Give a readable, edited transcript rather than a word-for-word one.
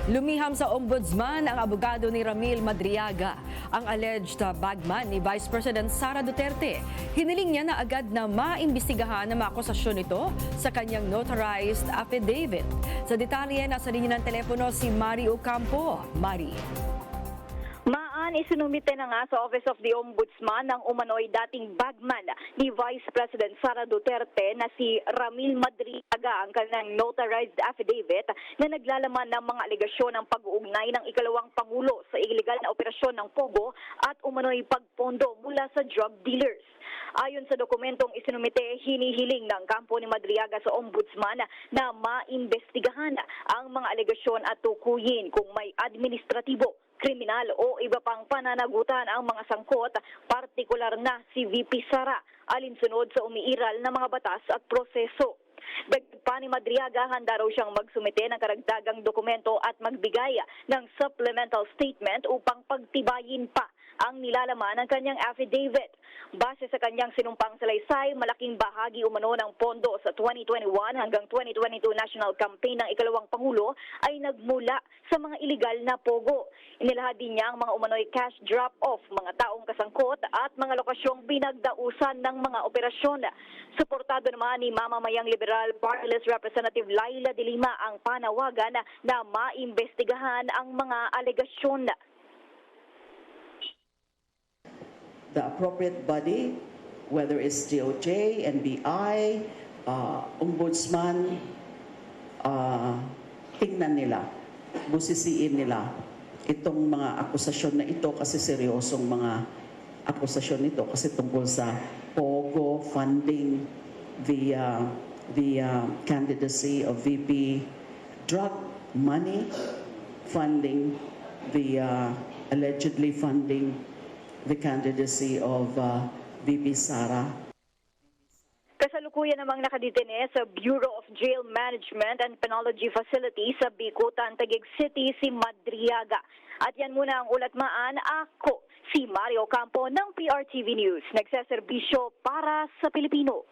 Lumiham sa ombudsman ang abogado ni Ramil Madriaga, ang alleged bagman ni Vice President Sara Duterte. Hiniling niya na agad na maimbestigahan ang mga akusasyon nito sa kanyang notarized affidavit. Sa detalye, nasa linya ng telepono si Mari Ocampo. Mari. Isinumite na nga sa Office of the Ombudsman ng umano'y dating bagman ni Vice President Sara Duterte na si Ramil Madriaga ang kanyang notarized affidavit na naglalaman ng mga alegasyon ng pag-uugnay ng ikalawang Pangulo sa iligal na operasyon ng Pogo at umano'y pagpondo mula sa drug dealers. Ayon sa dokumentong isinumite, hinihiling ng kampo ni Madriaga sa Ombudsman na maimbestigahan ang mga alegasyon at tukuyin kung may administratibo, kriminal o iba pang pananagutan ang mga sangkot, partikular na si VP Sara, alinsunod sa umiiral na mga batas at proseso. Dagdag pa ni Madriaga, handa raw siyang magsumite ng karagdagang dokumento at magbigay ng supplemental statement upang pagtibayin pa ang nilalaman ng kanyang affidavit. Base sa kanyang sinumpang salaysay, malaking bahagi umano ng pondo sa 2021 hanggang 2022 national campaign ng ikalawang Pangulo ay nagmula sa mga iligal na pogo. Inilahad din niya ang mga umano'y cash drop-off, mga taong kasangkot at mga lokasyong binagdausan ng mga operasyon. Suportado naman ni mamamayang Liberal Party List Representative Laila de Lima ang panawagan na maimbestigahan ang mga alegasyon. The appropriate body, whether it's DOJ, NBI, Ombudsman, tingnan nila, busisiin nila itong mga akusasyon na ito kasi seryosong mga akusasyon nito kasi tungkol sa POGO funding the candidacy of VP, drug money funding, the allegedly funding the candidacy of VP Sara. Kasalukuyan namang nakadetene sa Bureau of Jail Management and Penology Facility sa Bicutan, Taguig City si Madriaga. At yan muna ang ulatmaan. Ako si Mario Campo ng PRTV News, nagseserbisyo para sa Pilipino.